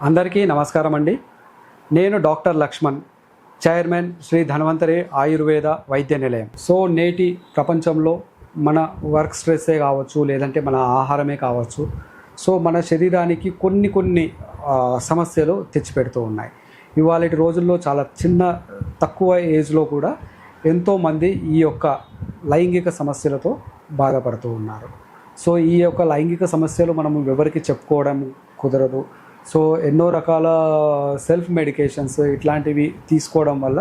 అందరికీ నమస్కారం అండి. నేను డాక్టర్ లక్ష్మణ్, చైర్మన్ శ్రీ ధన్వంతరి ఆయుర్వేద వైద్య నిలయం. సో నేటి ప్రపంచంలో మన వర్క్ స్ట్రెస్సే కావచ్చు, లేదంటే మన ఆహారమే కావచ్చు, సో మన శరీరానికి కొన్ని సమస్యలు తెచ్చిపెడుతూ ఉన్నాయి. ఇవాళ రోజుల్లో చాలా తక్కువ ఏజ్లో కూడా ఎంతోమంది ఈ యొక్క లైంగిక సమస్యలతో బాధపడుతూ ఉన్నారు. సో ఈ యొక్క లైంగిక సమస్యలు మనము ఎవరికి చెప్పుకోవడం కుదరదు. సో ఎన్నో రకాల సెల్ఫ్ మెడికేషన్స్ ఇట్లాంటివి తీసుకోవడం వల్ల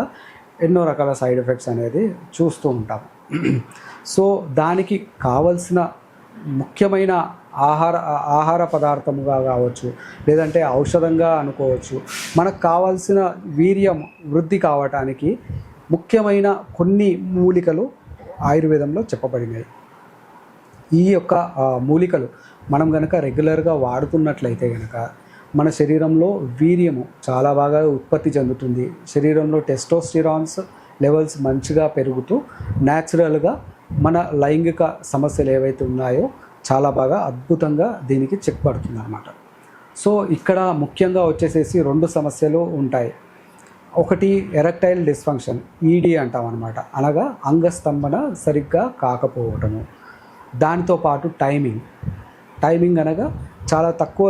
ఎన్నో రకాల సైడ్ ఎఫెక్ట్స్ అనేది చూస్తూ ఉంటాం. సో దానికి కావలసిన ముఖ్యమైన ఆహార పదార్థముగా కావచ్చు, లేదంటే ఔషధంగా అనుకోవచ్చు, మనకు కావాల్సిన వీర్యం వృద్ధి కావటానికి ముఖ్యమైన కొన్ని మూలికలు ఆయుర్వేదంలో చెప్పబడినాయి. ఈ యొక్క మూలికలు మనం కనుక రెగ్యులర్గా వాడుతున్నట్లయితే కనుక మన శరీరంలో వీర్యము చాలా బాగా ఉత్పత్తి చెందుతుంది. శరీరంలో టెస్టోస్టిరాన్స్ లెవెల్స్ మంచిగా పెరుగుతూ న్యాచురల్గా మన లైంగిక సమస్యలు ఏవైతే ఉన్నాయో చాలా బాగా అద్భుతంగా దీనికి చెక్ పడుతుంది అన్నమాట. సో ఇక్కడ ముఖ్యంగా వచ్చేసేసి 2 సమస్యలు ఉంటాయి. ఒకటి ఎరెక్టైల్ డిస్ఫంక్షన్, ఈడీ అంటాం అన్నమాట, అనగా అంగస్తంభన సరిగ్గా కాకపోవటము. దానితో పాటు టైమింగ్ అనగా చాలా తక్కువ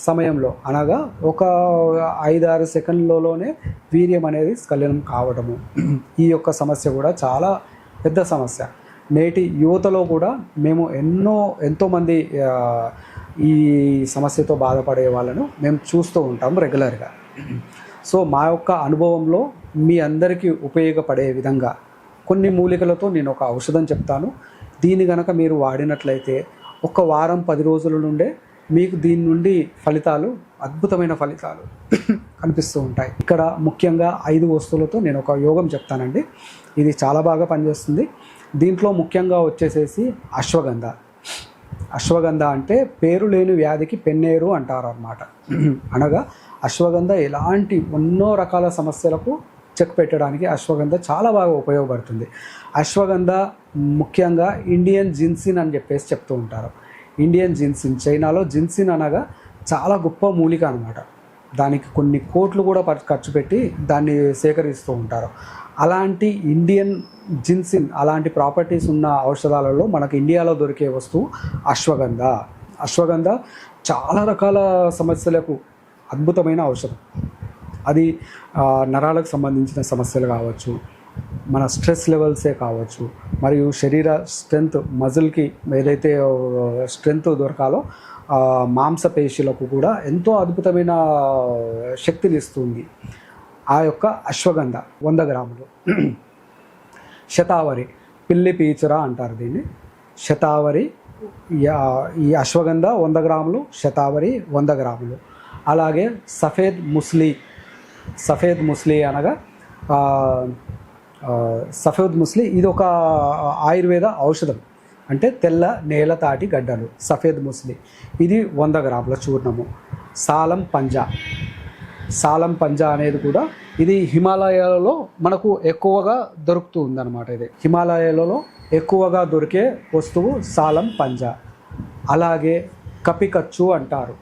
సమయంలో, అనగా ఒక 5-6 సెకండ్లలోనే వీర్యం అనేది స్ఖలనం కావడము. ఈ యొక్క సమస్య కూడా చాలా పెద్ద సమస్య. నేటి యువతలో కూడా మేము ఎంతోమంది ఈ సమస్యతో బాధపడే వాళ్ళను మేము చూస్తూ ఉంటాము రెగ్యులర్గా. సో మా యొక్క అనుభవంలో మీ అందరికీ ఉపయోగపడే విధంగా కొన్ని మూలికలతో నేను ఒక ఔషధం చెప్తాను. దీన్ని కనుక మీరు వాడినట్లయితే 1 వారం 10 రోజుల నుండే మీకు దీని నుండి అద్భుతమైన ఫలితాలు కనిపిస్తూ ఉంటాయి. ఇక్కడ ముఖ్యంగా 5 వస్తువులతో నేను ఒక యోగం చెప్తానండి. ఇది చాలా బాగా పనిచేస్తుంది. దీంట్లో ముఖ్యంగా వచ్చేసేసి అశ్వగంధ అంటే పేరు లేని వ్యాధికి పెన్నేరు అంటారు అన్నమాట. అనగా అశ్వగంధ ఎన్నో రకాల సమస్యలకు చెక్ పెట్టడానికి అశ్వగంధ చాలా బాగా ఉపయోగపడుతుంది. అశ్వగంధ ముఖ్యంగా ఇండియన్ జిన్సిన్ అని చెప్పేసి చెప్తూ ఉంటారు. ఇండియన్ జిన్సిన్, చైనాలో జిన్సిన్ అనగా చాలా గొప్ప మూలిక అనమాట. దానికి కొన్ని కోట్లు కూడా ఖర్చు పెట్టి దాన్ని సేకరిస్తూ ఉంటారు. అలాంటి ఇండియన్ జిన్సిన్, అలాంటి ప్రాపర్టీస్ ఉన్న ఔషధాలలో మనకు ఇండియాలో దొరికే వస్తువు అశ్వగంధ చాలా రకాల సమస్యలకు అద్భుతమైన ఔషధం. అది నరాలకు సంబంధించిన సమస్యలు కావచ్చు, మన స్ట్రెస్ లెవెల్సే కావచ్చు, మరియు శరీర స్ట్రెంగ్త్, మజిల్కి ఏదైతే స్ట్రెంగ్త్ దొరకాలో మాంసపేశీలకు కూడా ఎంతో అద్భుతమైన శక్తిని ఇస్తుంది ఆ యొక్క అశ్వగంధ. 100 గ్రాములు. శతావరి, పిల్లి పీచుర అంటారు దీన్ని. శతావరి, ఈ అశ్వగంధ 100 గ్రాములు, శతావరి 100 గ్రాములు. అలాగే సఫేద్ ముస్లి అనగా సఫేద్ ముస్లి, ఇది ఒక ఆయుర్వేద ఔషధం. అంటే తెల్ల నేల తాటి గడ్డలు, సఫేద్ ముస్లి, ఇది 100 గ్రాముల చూర్ణము. సాలం పంజా అనేది కూడా ఇది హిమాలయాలలో మనకు ఎక్కువగా దొరుకుతుందన్నమాట. ఇది హిమాలయాలలో ఎక్కువగా దొరికే వస్తువు సాలం పంజా. అలాగే కపికచ్చు అంటారు,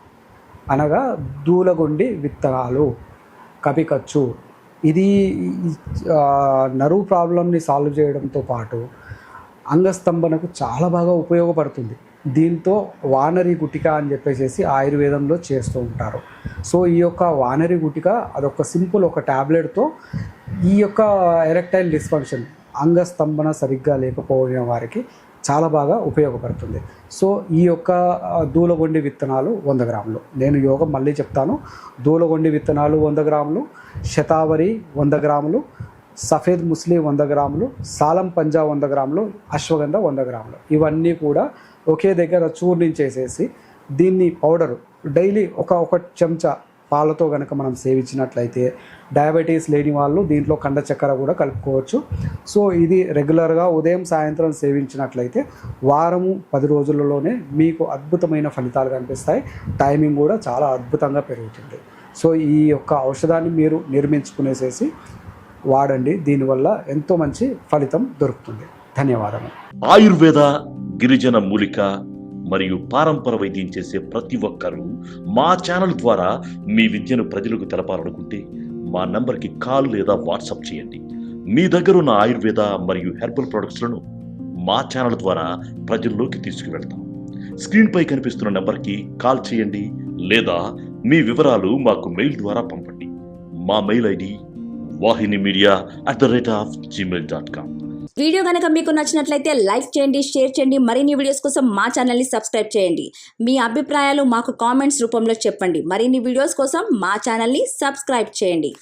అనగా దూలగొండి విత్తనాలు. కపికచ్చు ఇది నరువు ప్రాబ్లంని సాల్వ్ చేయడంతో పాటు అంగస్తంభనకు చాలా బాగా ఉపయోగపడుతుంది. దీంతో వానరి గుటిక అని చెప్పేసి ఆయుర్వేదంలో చేస్తూ ఉంటారు. సో ఈ యొక్క వానరి గుటిక అదొక సింపుల్ ఒక ట్యాబ్లెట్తో ఈ యొక్క ఎరెక్టైల్ డిస్ఫంక్షన్, అంగస్తంభన సరిగ్గా లేకపోయిన వారికి చాలా బాగా ఉపయోగపడుతుంది. సో ఈ యొక్క దూలగొండి విత్తనాలు 100 గ్రాములు. నేను యోగం మళ్ళీ చెప్తాను. దూలగొండి విత్తనాలు 100 గ్రాములు, శతావరి 100 గ్రాములు, సఫేద్ ముస్లి 100 గ్రాములు, సాలం పంజా 100 గ్రాములు, అశ్వగంధ 100 గ్రాములు. ఇవన్నీ కూడా ఒకే దగ్గర చూర్ణించేసేసి దీన్ని పౌడరు డైలీ ఒక చెంచా పాలతో కనుక మనం సేవించినట్లయితే, డయాబెటీస్ లేని వాళ్ళు దీంట్లో కండ చక్కెర కూడా కలుపుకోవచ్చు. సో ఇది రెగ్యులర్గా ఉదయం సాయంత్రం సేవించినట్లయితే వారము 10 రోజులలోనే మీకు అద్భుతమైన ఫలితాలు కనిపిస్తాయి. టైమింగ్ కూడా చాలా అద్భుతంగా పెరుగుతుంది. సో ఈ యొక్క ఔషధాన్ని మీరు నిర్మించుకునేసేసి వాడండి. దీనివల్ల ఎంతో మంచి ఫలితం దొరుకుతుంది. ధన్యవాదములు. ఆయుర్వేద గిరిజన మూలిక మరియు పారంపర వైద్యం చేసే ప్రతి ఒక్కరూ మా ఛానల్ ద్వారా మీ విద్యను ప్రజలకు తెలపాలనుకుంటే మా నంబర్కి కాల్ లేదా వాట్సాప్ చేయండి. మీ దగ్గర ఉన్న ఆయుర్వేద మరియు హెర్బల్ ప్రొడక్ట్స్లను మా ఛానల్ ద్వారా ప్రజల్లోకి తీసుకువెళ్తాం. స్క్రీన్పై కనిపిస్తున్న నెంబర్కి కాల్ చేయండి లేదా మీ వివరాలు మాకు మెయిల్ ద్వారా పంపండి. మా మెయిల్ ఐడి wahinimedia@gmail.com. వీడియో కనుక మీకు నచ్చినట్లయితే లైక్ చేయండి, షేర్ చేయండి. మరిన్ని వీడియోస్ కోసం మా ఛానల్ని సబ్స్క్రైబ్ చేయండి. మీ అభిప్రాయాలు మాకు కామెంట్స్ రూపంలో చెప్పండి. మరిన్ని వీడియోస్ కోసం మా ఛానల్ని సబ్స్క్రైబ్ చేయండి.